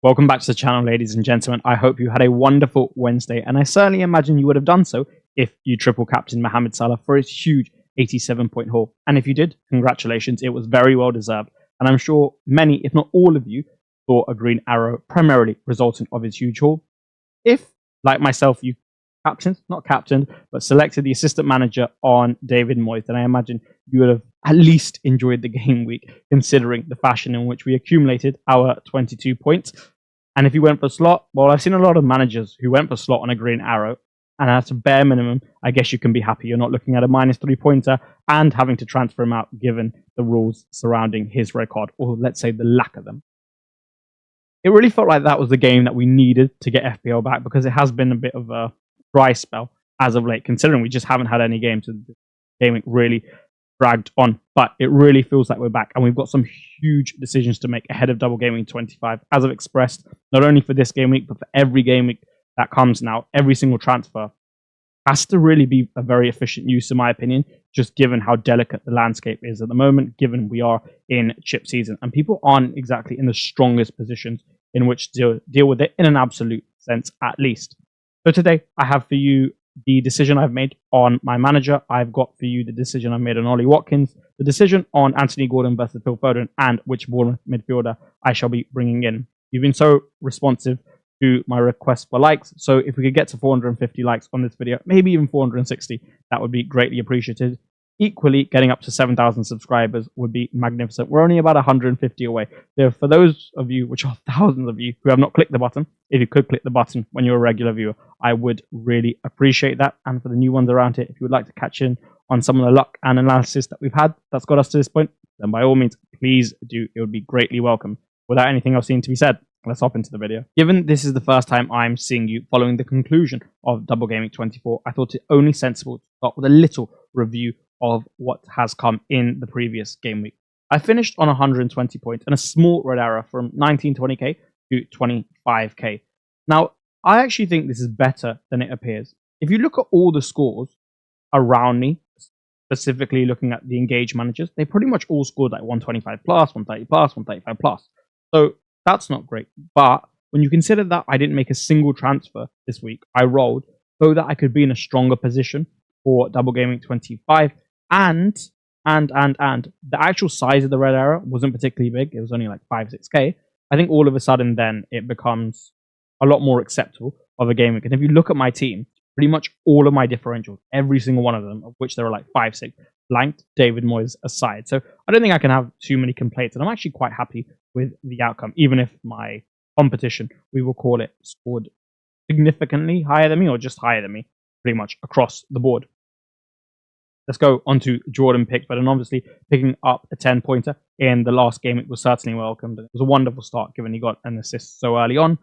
Welcome back to the channel, ladies and gentlemen. I hope you had a wonderful Wednesday, and I certainly imagine you would have done so if you triple captained Mohamed Salah for his huge 87-point haul. And if you did, congratulations, it was very well deserved. And I'm sure many, if not all of you, saw a green arrow primarily resultant of his huge haul. If, like myself, you captained, but selected the assistant manager on David Moyes, then I imagine you would have at least enjoyed the game week, considering the fashion in which we accumulated our 22 points. And if you went for slot, well, I've seen a lot of managers who went for slot on a green arrow, and at a bare minimum, I guess you can be happy you're not looking at a -3 pointer and having to transfer him out given the rules surrounding his red card, or let's say the lack of them. It really felt like that was the game that we needed to get FPL back, because it has been a bit of a dry spell as of late, considering we just haven't had any games and the gaming really dragged on. But it really feels like we're back, and we've got some huge decisions to make ahead of Double Gaming 25, as I've expressed, not only for this game week, but for every game week that comes now. Every single transfer has to really be a very efficient use, in my opinion, just given how delicate the landscape is at the moment, given we are in chip season, and people aren't exactly in the strongest positions in which to deal with it in an absolute sense, at least. So today, I have for you the decision I've made on my manager. I've got for you the decision I made on Ollie Watkins, the decision on Anthony Gordon versus Phil Foden, and which Bournemouth midfielder I shall be bringing in. You've been so responsive to my request for likes, so if we could get to 450 likes on this video, maybe even 460, that would be greatly appreciated. Equally, getting up to 7,000 subscribers would be magnificent. We're only about 150 away. So for those of you, which are thousands of you, who have not clicked the button, if you could click the button when you're a regular viewer, I would really appreciate that. And for the new ones around here, if you would like to catch in on some of the luck and analysis that we've had that's got us to this point, then by all means, please do. It would be greatly welcome. Without anything else needing to be said, let's hop into the video. Given this is the first time I'm seeing you following the conclusion of Double Gaming 24, I thought it only sensible to start with a little review of what has come in the previous game week. I finished on 120 points and a small red arrow from 1920k to 25k. Now, I actually think this is better than it appears. If you look at all the scores around me, specifically looking at the engaged managers, they pretty much all scored like 125 plus, 130 plus, 135 plus. So that's not great. But when you consider that I didn't make a single transfer this week, I rolled so that I could be in a stronger position for Double Gaming 25. And the actual size of the red arrow wasn't particularly big. It was only like 5-6k. I think all of a sudden then it becomes a lot more acceptable of a game week. And if you look at my team, pretty much all of my differentials, every single one of them, of which there are like 5-6, blanked, David Moyes aside. So I don't think I can have too many complaints. And I'm actually quite happy with the outcome, even if my competition, we will call it, scored significantly higher than me, or just higher than me, pretty much across the board. Let's go on to Jordan Pickford, and obviously picking up a 10-pointer in the last game, it was certainly welcomed. It was a wonderful start, given he got an assist so early on.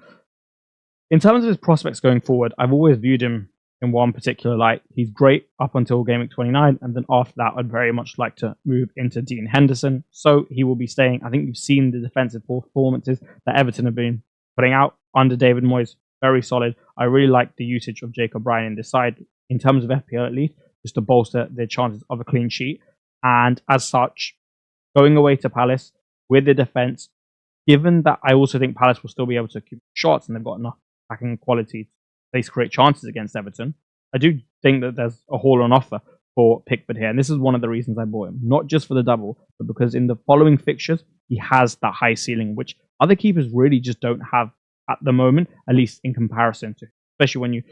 In terms of his prospects going forward, I've always viewed him in one particular light. He's great up until Game Week 29, and then after that, I'd very much like to move into Dean Henderson. So he will be staying. I think you've seen the defensive performances that Everton have been putting out under David Moyes. Very solid. I really like the usage of Jacob Ryan in this side, in terms of FPL at least, just to bolster their chances of a clean sheet. And as such, going away to Palace with the defence, given that I also think Palace will still be able to keep shots and they've got enough attacking quality to at least create chances against Everton, I do think that there's a haul on offer for Pickford here. And this is one of the reasons I bought him, not just for the double, but because in the following fixtures, he has that high ceiling, which other keepers really just don't have at the moment, at least in comparison to, especially when you,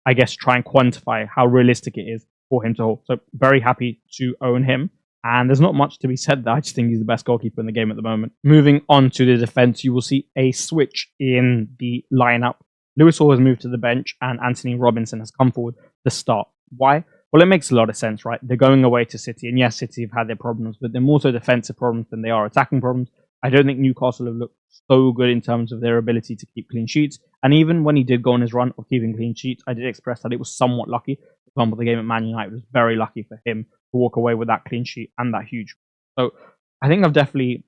I guess, try and quantify how realistic it is for him to hold. So very happy to own him. And there's not much to be said there. I just think he's the best goalkeeper in the game at the moment. Moving on to the defense, you will see a switch in the lineup. Lewis Hall has moved to the bench and Anthony Robinson has come forward to start. Why? Well, it makes a lot of sense, right? They're going away to City. And yes, City have had their problems, but they're more so defensive problems than they are attacking problems. I don't think Newcastle have looked so good in terms of their ability to keep clean sheets. And even when he did go on his run of keeping clean sheets, I did express that it was somewhat lucky. For example, the game at Man United was very lucky for him to walk away with that clean sheet and that huge. So I think I've definitely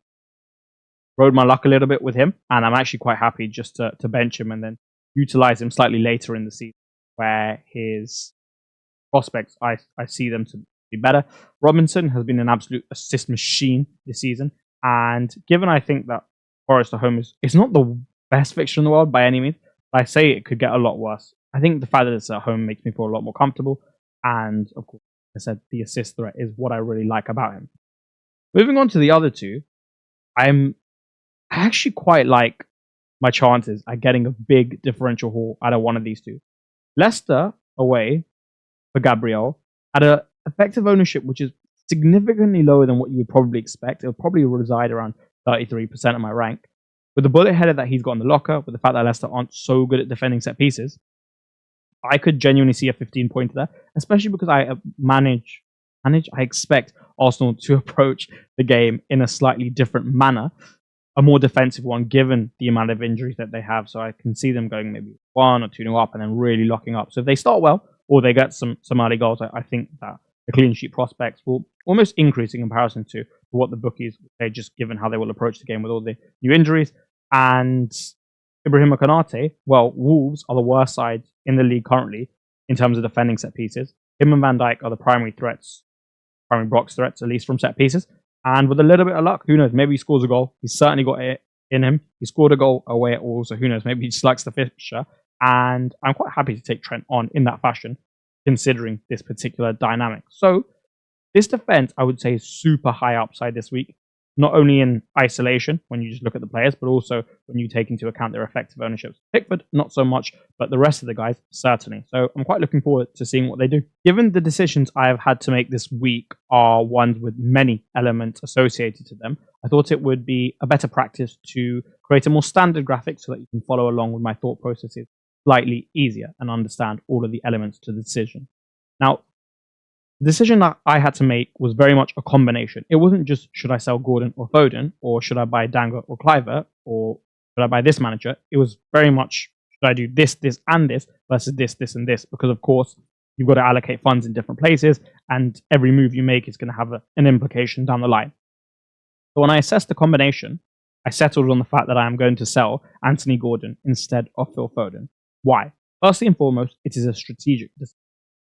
rode my luck a little bit with him. And I'm actually quite happy just to bench him and then utilize him slightly later in the season, where his prospects, I see them to be better. Robinson has been an absolute assist machine this season. And given I think that Forest at home is not the best fixture in the world by any means, but I say it could get a lot worse. I think the fact that it's at home makes me feel a lot more comfortable, and of course, like I said, the assist threat is what I really like about him. Moving on to the other two, I actually quite like my chances at getting a big differential haul out of one of these two. Leicester away for Gabriel at an effective ownership which is significantly lower than what you would probably expect. It'll probably reside around 33% of my rank. With the bullet header that he's got in the locker, with the fact that Leicester aren't so good at defending set pieces, I could genuinely see a 15 pointer there, especially because I expect Arsenal to approach the game in a slightly different manner, a more defensive one, given the amount of injuries that they have. So I can see them going maybe 1 or 2-0 up and then really locking up. So if they start well, or they get some early goals, I think that the clean sheet prospects will almost increase in comparison to what the bookies say, just given how they will approach the game with all the new injuries. And Ibrahim Konate, well, Wolves are the worst side in the league currently in terms of defending set pieces. Him and Van Dijk are the primary box threats, at least from set pieces. And with a little bit of luck, who knows, maybe he scores a goal. He's certainly got it in him. He scored a goal away at Wolves, so who knows, maybe he just likes the fixture. And I'm quite happy to take Trent on in that fashion, considering this particular dynamic. So this defense, I would say, is super high upside this week, not only in isolation, when you just look at the players, but also when you take into account their effective ownerships. Pickford, not so much, but the rest of the guys, certainly. So I'm quite looking forward to seeing what they do. Given the decisions I have had to make this week are ones with many elements associated to them, I thought it would be a better practice to create a more standard graphic so that you can follow along with my thought processes slightly easier and understand all of the elements to the decision. Now, the decision that I had to make was very much a combination. It wasn't just, should I sell Gordon or Foden, or should I buy Dango or Kluivert, or should I buy this manager? It was very much, should I do this, this, and this, versus this, and this? Because, of course, you've got to allocate funds in different places, and every move you make is going to have an implication down the line. So when I assessed the combination, I settled on the fact that I am going to sell Anthony Gordon instead of Phil Foden. Why? Firstly and foremost, it is a strategic decision.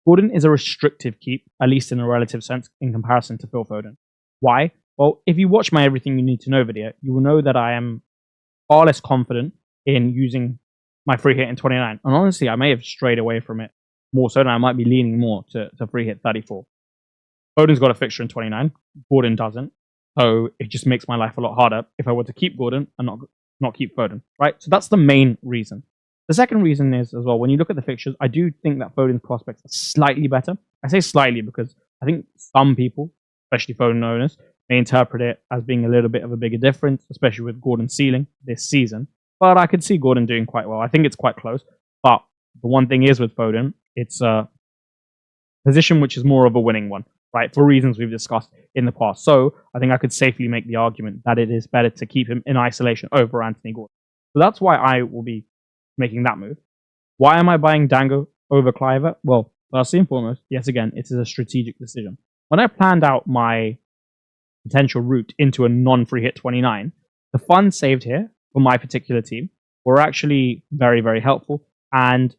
Gordon is a restrictive keep, at least in a relative sense, in comparison to Phil Foden. Why? Well, if you watch my Everything You Need to Know video, you will know that I am far less confident in using my free hit in 29. And honestly, I may have strayed away from it more so, and I might be leaning more to free hit 34. Foden's got a fixture in 29. Gordon doesn't. So it just makes my life a lot harder if I were to keep Gordon and not keep Foden, right? So that's the main reason. The second reason is, as well, when you look at the fixtures, I do think that Foden's prospects are slightly better. I say slightly because I think some people, especially Foden owners, may interpret it as being a little bit of a bigger difference, especially with Gordon's ceiling this season. But I could see Gordon doing quite well. I think it's quite close. But the one thing is with Foden, it's a position which is more of a winning one, right? For reasons we've discussed in the past. So I think I could safely make the argument that it is better to keep him in isolation over Anthony Gordon. So that's why I will be making that move. Why am I buying Dango over Kluivert? Well, firstly and foremost, yes, again, it is a strategic decision. When I planned out my potential route into a non-free hit 29, the funds saved here for my particular team were actually very, very helpful. And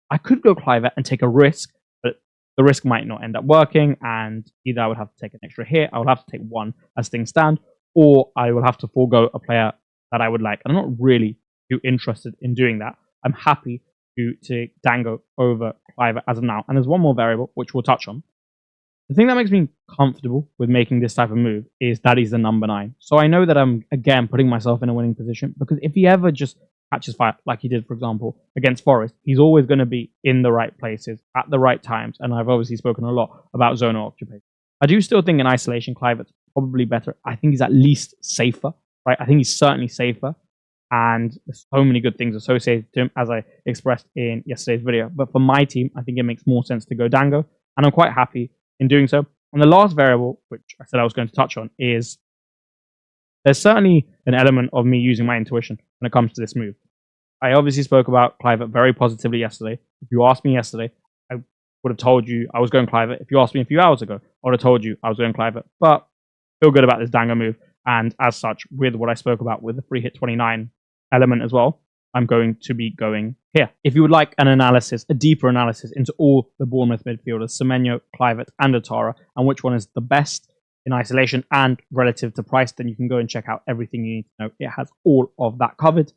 I could go Kluivert and take a risk, but the risk might not end up working. And either I would have to take an extra hit, I would have to take one as things stand, or I will have to forego a player that I would like. And I'm not really too interested in doing that. I'm happy to take Dango over Kluivert as of now. And there's one more variable, which we'll touch on. The thing that makes me comfortable with making this type of move is that he's the number 9. So I know that I'm, again, putting myself in a winning position, because if he ever just catches fire, like he did, for example, against Forest, he's always going to be in the right places at the right times. And I've obviously spoken a lot about zonal occupation. I do still think in isolation, Kluivert's probably better. I think he's at least safer, right? I think he's certainly safer. And there's so many good things associated to him, as I expressed in yesterday's video. But for my team, I think it makes more sense to go Dango, and I'm quite happy in doing so. And the last variable, which I said I was going to touch on, is there's certainly an element of me using my intuition when it comes to this move. I obviously spoke about Kluivert very positively yesterday. If you asked me yesterday, I would have told you I was going Kluivert. If you asked me a few hours ago, I would have told you I was going Kluivert. But I feel good about this Dango move. And as such, with what I spoke about with the free hit 29 element as well, I'm going to be going here. If you would like an analysis, a deeper analysis into all the Bournemouth midfielders, Semenyo, Kluivert, and Otara, and which one is the best in isolation and relative to price, then you can go and check out Everything You Need to Know. It has all of that covered.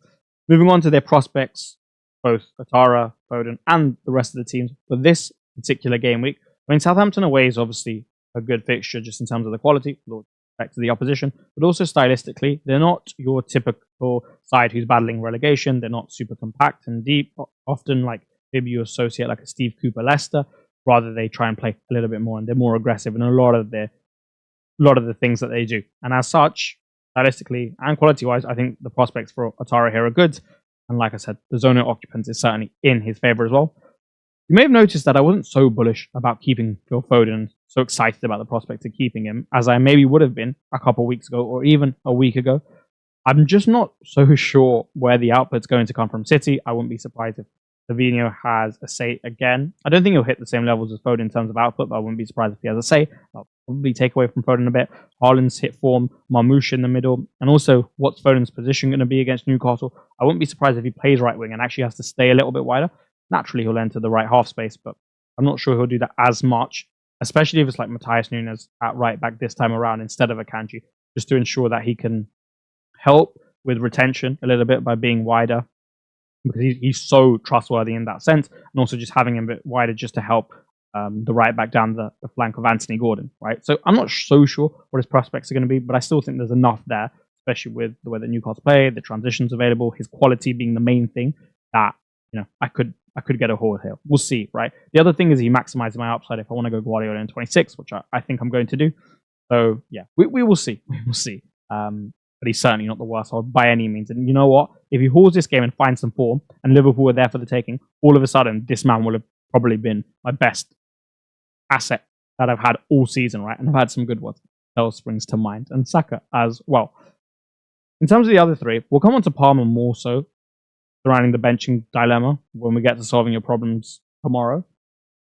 Moving on to their prospects, both Atara, Foden, and the rest of the teams for this particular game week. I mean, Southampton away is obviously a good fixture just in terms of the quality, with respect to the opposition, but also stylistically, they're not your typical side who's battling relegation. They're not super compact and deep. Often, like maybe you associate like a Steve Cooper Leicester. Rather, they try and play a little bit more, and they're more aggressive in a lot of the things that they do. And as such, stylistically and quality-wise, I think the prospects for Atara here are good. And like I said, the zone of occupants is certainly in his favour as well. You may have noticed that I wasn't so bullish about keeping Phil Foden, so excited about the prospect of keeping him, as I maybe would have been a couple of weeks ago or even a week ago. I'm just not so sure where the output's going to come from City. I wouldn't be surprised if Savinho has a say again. I don't think he'll hit the same levels as Foden in terms of output, but I wouldn't be surprised if he has a say. I'll probably take away from Foden a bit. Haaland's hit form, Marmoush in the middle, and also what's Foden's position going to be against Newcastle. I wouldn't be surprised if he plays right wing and actually has to stay a little bit wider. Naturally, he'll enter the right half space, but I'm not sure he'll do that as much, especially if it's like Matthias Nunes at right back this time around instead of Akanji, just to ensure that he can help with retention a little bit by being wider, because he's so trustworthy in that sense, and also just having him a bit wider just to help the right back down the flank of Anthony Gordon, right? So I'm not so sure what his prospects are going to be, but I still think there's enough there, especially with the way that Newcastle play, the transitions available, his quality being the main thing, that I could get a hold here. We'll see, right? The other thing is he maximizes my upside if I want to go Guardiola in 26, which I think I'm going to do. So yeah, we will see. We will see. But he's certainly not the worst by any means. And you know what? If he hauls this game and finds some form, and Liverpool are there for the taking, all of a sudden, this man will have probably been my best asset that I've had all season, right? And I've had some good ones. That springs to mind. And Saka as well. In terms of the other three, we'll come on to Palmer more so, surrounding the benching dilemma when we get to solving your problems tomorrow.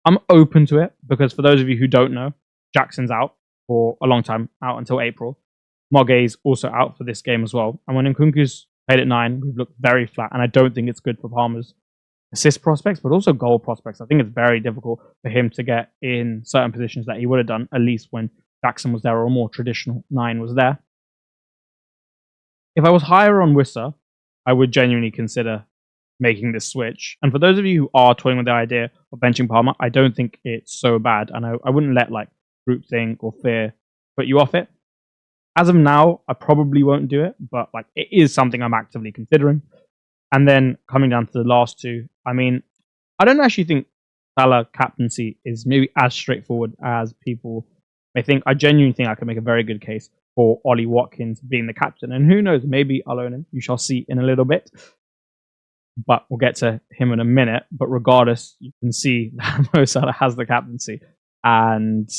I'm open to it, because for those of you who don't know, Jackson's out for a long time, out until April. Mogue's also out for this game as well. And when Nkunku's played at 9, we've looked very flat. And I don't think it's good for Palmer's assist prospects, but also goal prospects. I think it's very difficult for him to get in certain positions that he would have done, at least when Jackson was there or a more traditional 9 was there. If I was higher on Wissa, I would genuinely consider making this switch. And for those of you who are toying with the idea of benching Palmer, I don't think it's so bad. And I wouldn't let like groupthink or fear put you off it. As of now, I probably won't do it, but like it is something I'm actively considering. And then coming down to the last two, I mean, I don't actually think Salah captaincy is maybe as straightforward as people may think. I genuinely think I can make a very good case for Ollie Watkins being the captain. And who knows, maybe I'll own him. You shall see in a little bit. But we'll get to him in a minute. But regardless, you can see that Mo Salah has the captaincy. And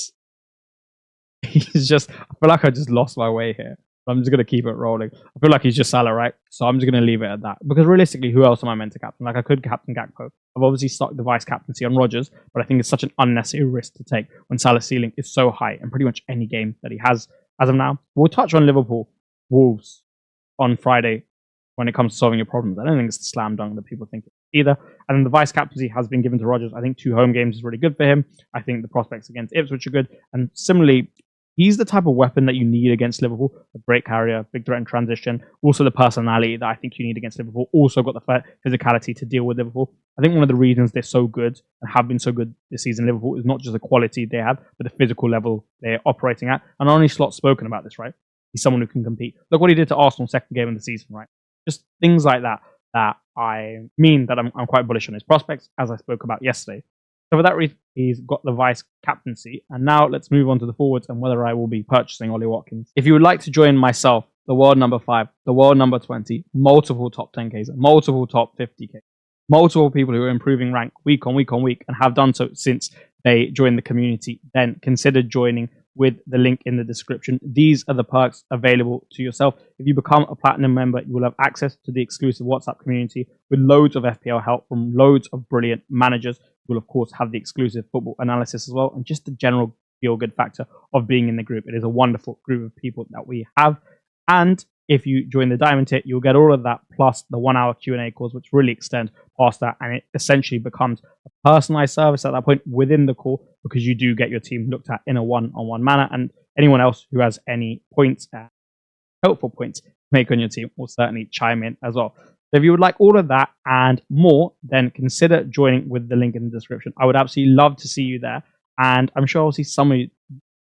he's just, I feel like I just lost my way here. I'm just going to keep it rolling. I feel like he's just Salah, right? So I'm just going to leave it at that. Because realistically, who else am I meant to captain? Like, I could captain Gakpo. I've obviously stuck the vice captaincy on Rodgers, but I think it's such an unnecessary risk to take when Salah's ceiling is so high in pretty much any game that he has as of now. We'll touch on Liverpool Wolves on Friday when it comes to solving your problems. I don't think it's the slam dunk that people think either. And then the vice captaincy has been given to Rodgers. I think 2 home games is really good for him. I think the prospects against Ipswich are good. And similarly, he's the type of weapon that you need against Liverpool. A great carrier, big threat in transition. Also the personality that I think you need against Liverpool. Also got the physicality to deal with Liverpool. I think one of the reasons they're so good and have been so good this season, Liverpool, is not just the quality they have, but the physical level they're operating at. And Arne Slot's spoken about this, right? He's someone who can compete. Look what he did to Arsenal second game of the season, right? Just things like that I mean that I'm quite bullish on his prospects, as I spoke about yesterday. So for that reason, he's got the vice captaincy. And now let's move on to the forwards and whether I will be purchasing Ollie Watkins. If you would like to join myself, the world number 5, the world number 20, multiple top 10Ks, multiple top 50K, multiple people who are improving rank week on week on week and have done so since they joined the community, then consider joining with the link in the description. These are the perks available to yourself. If you become a platinum member, you will have access to the exclusive WhatsApp community with loads of FPL help from loads of brilliant managers. You will, of course, have the exclusive football analysis as well, and just the general feel-good factor of being in the group. It is a wonderful group of people that we have. And if you join the Diamond tier, you'll get all of that, plus the 1-hour Q&A calls, which really extend past that, and it essentially becomes a personalized service at that point within the call, because you do get your team looked at in a one-on-one manner, and anyone else who has any points, helpful points to make on your team will certainly chime in as well. So if you would like all of that and more, then consider joining with the link in the description. I would absolutely love to see you there. And I'm sure I'll see some of you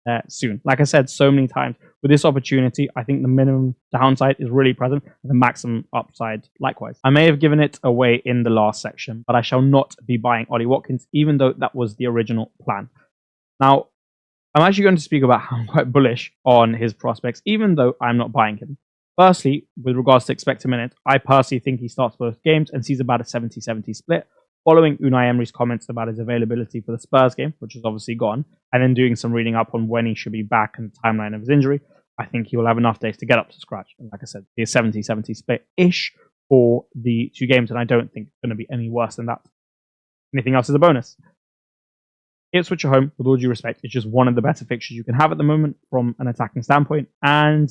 there soon. Like I said so many times, with this opportunity, I think the minimum downside is really present and the maximum upside likewise. I may have given it away in the last section, but I shall not be buying Ollie Watkins, even though that was the original plan. Now, I'm actually going to speak about how I'm quite bullish on his prospects, even though I'm not buying him. Firstly, with regards to expected minutes, I personally think he starts both games and sees about a 70-70 split, following Unai Emery's comments about his availability for the Spurs game, which is obviously gone, and then doing some reading up on when he should be back and the timeline of his injury. I think he will have enough days to get up to scratch. And like I said, be a 70-70 split-ish for the 2 games, and I don't think it's going to be any worse than that. Anything else is a bonus. Ipswich at home, with all due respect, is just one of the better fixtures you can have at the moment from an attacking standpoint. And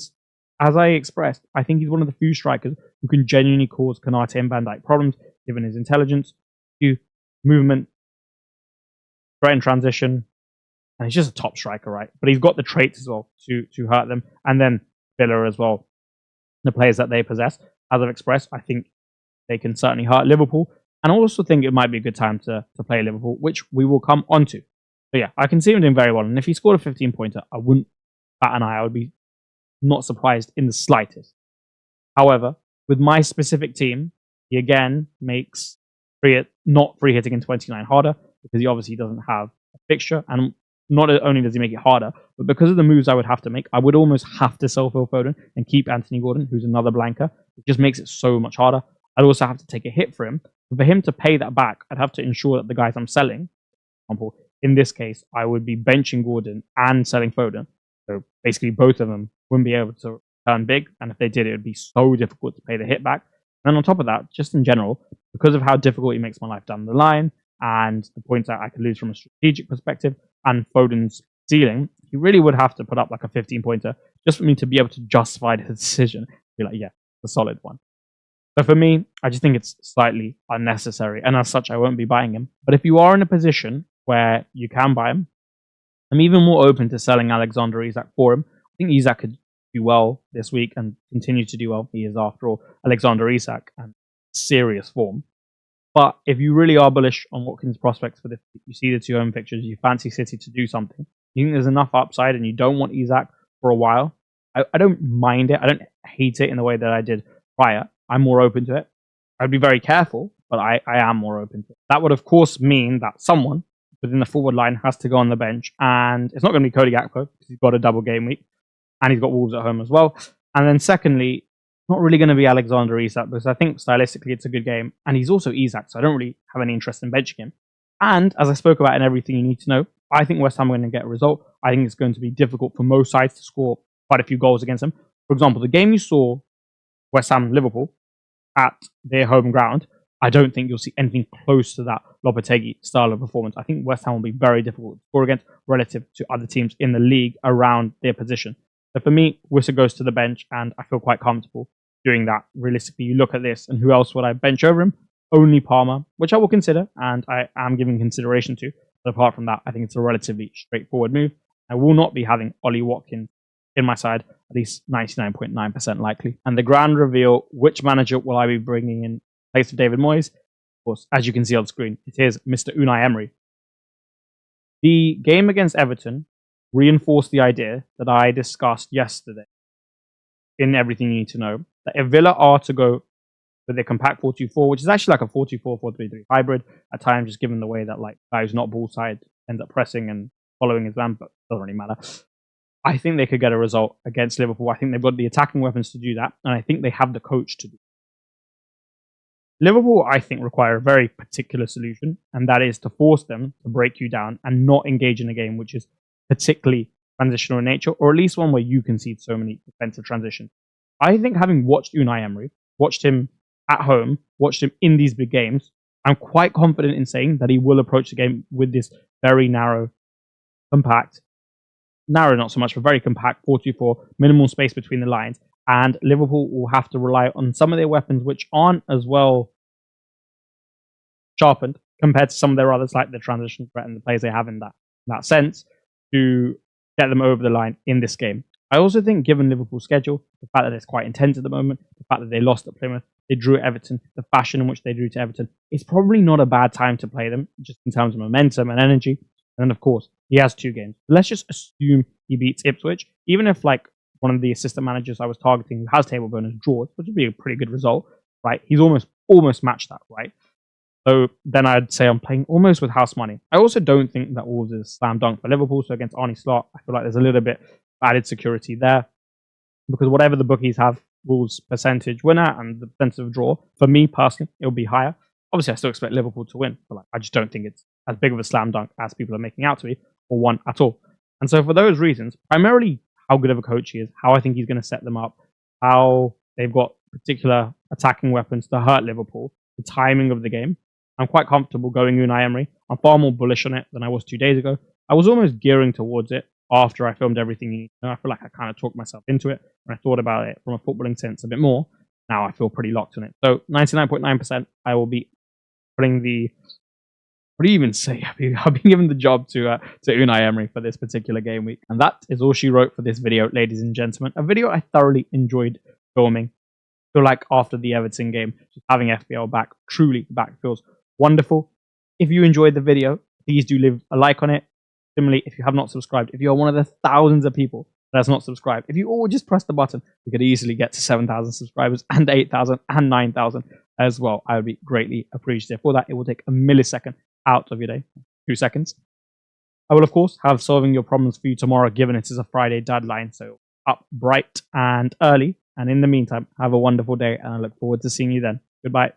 as I expressed, I think he's one of the few strikers who can genuinely cause Konate and Van Dijk problems, given his intelligence, movement, threat and transition, and he's just a top striker, right? But he's got the traits as well to hurt them. And then Villa as well, the players that they possess. As I've expressed, I think they can certainly hurt Liverpool. And I also think it might be a good time to play Liverpool, which we will come on to. So yeah, I can see him doing very well. And if he scored a 15-pointer, I wouldn't bat an eye. I would be not surprised in the slightest. However, with my specific team, he again makes not free hitting in 29 harder, because he obviously doesn't have a fixture. And not only does he make it harder, but because of the moves I would have to make, I would almost have to sell Phil Foden and keep Anthony Gordon, who's another blanker. It just makes it so much harder. I'd also have to take a hit for him. But for him to pay that back, I'd have to ensure that the guys I'm selling, for example, in this case, I would be benching Gordon and selling Foden. So basically both of them wouldn't be able to turn big. And if they did, it would be so difficult to pay the hit back. And then on top of that, just in general, because of how difficult he makes my life down the line and the points that I could lose from a strategic perspective and Foden's ceiling, he really would have to put up like a 15-pointer just for me to be able to justify the decision. Be like, yeah, it's a solid one. So for me, I just think it's slightly unnecessary. And as such, I won't be buying him. But if you are in a position where you can buy him, I'm even more open to selling Alexander Isak for him. I think Isak could do well this week and continue to do well. He is, after all, Alexander Isak and serious form. But if you really are bullish on Watkins' prospects for this, you see the 2 home fixtures, you fancy City to do something, you think there's enough upside and you don't want Isak for a while, I don't mind it. I don't hate it in the way that I did prior. I'm more open to it. I'd be very careful, but I am more open to it. That would, of course, mean that someone within the forward line has to go on the bench, and it's not going to be Cody Gakpo because he's got a double game week, and he's got Wolves at home as well. And then secondly, not really going to be Alexander Isak, because I think stylistically it's a good game, and he's also Isak, so I don't really have any interest in benching him. And as I spoke about in everything you need to know, I think West Ham are going to get a result. I think it's going to be difficult for most sides to score quite a few goals against them. For example, the game you saw West Ham Liverpool at their home ground, I don't think you'll see anything close to that Lopetegui style of performance. I think West Ham will be very difficult to score against relative to other teams in the league around their position. So for me, Wissa goes to the bench, and I feel quite comfortable doing that. Realistically, you look at this, and who else would I bench over him? Only Palmer, which I will consider, and I am giving consideration to. But apart from that, I think it's a relatively straightforward move. I will not be having Ollie Watkins in my side, at least 99.9% likely. And the grand reveal, which manager will I be bringing in place of David Moyes? Of course, as you can see on screen, it is Mr. Unai Emery. The game against Everton reinforced the idea that I discussed yesterday in Everything You Need to Know, that if Villa are to go with their compact 4-2-4, which is actually like a 4-2-4-4-3-3 hybrid at times, just given the way that like guys not ball side ends up pressing and following his man, but it doesn't really matter. I think they could get a result against Liverpool. I think they've got the attacking weapons to do that, and I think they have the coach to do it. Liverpool, I think, require a very particular solution, and that is to force them to break you down and not engage in a game which is particularly transitional in nature, or at least one where you concede so many defensive transitions. I think, having watched Unai Emery, watched him at home, watched him in these big games, I'm quite confident in saying that he will approach the game with this very narrow, not so much, but very compact 4-2-4, minimal space between the lines. And Liverpool will have to rely on some of their weapons, which aren't as well sharpened compared to some of their others, like the transition threat and the plays they have in that sense, to get them over the line in this game. I also think, given Liverpool's schedule, the fact that it's quite intense at the moment, the fact that they lost at Plymouth, they drew at Everton, the fashion in which they drew to Everton, it's probably not a bad time to play them, just in terms of momentum and energy. And then, of course, he has 2 games. Let's just assume he beats Ipswich, even if like one of the assistant managers I was targeting who has table bonus draws, which would be a pretty good result, right? He's almost matched that, right? So then I'd say I'm playing almost with house money. I also don't think that Wolves is a slam dunk for Liverpool. So against Arnie Slot, I feel like there's a little bit of added security there. Because whatever the bookies have Wolves percentage winner and the percentage of draw, for me personally, it'll be higher. Obviously, I still expect Liverpool to win, but like, I just don't think it's as big of a slam dunk as people are making out to be, or one at all. And so for those reasons, primarily how good of a coach he is, how I think he's going to set them up, how they've got particular attacking weapons to hurt Liverpool, the timing of the game, I'm quite comfortable going Unai Emery. I'm far more bullish on it than I was 2 days ago. I was almost gearing towards it after I filmed everything you need to know. I feel like I kind of talked myself into it when I thought about it from a footballing sense a bit more. Now I feel pretty locked on it. So 99.9%, I will be putting the... What do you even say? I've been given the job to Unai Emery for this particular game week. And that is all she wrote for this video, ladies and gentlemen. A video I thoroughly enjoyed filming. I feel like after the Everton game, just having FPL back, truly back feels wonderful. If you enjoyed the video, please do leave a like on it. Similarly, if you have not subscribed, if you're one of the thousands of people that has not subscribed, if you all just press the button, we could easily get to 7,000 subscribers and 8,000 and 9,000 as well. I would be greatly appreciative for that. It will take a millisecond out of your day, 2 seconds. I will, of course, have solving your problems for you tomorrow, given it is a Friday deadline. So up bright and early. And in the meantime, have a wonderful day, and I look forward to seeing you then. Goodbye.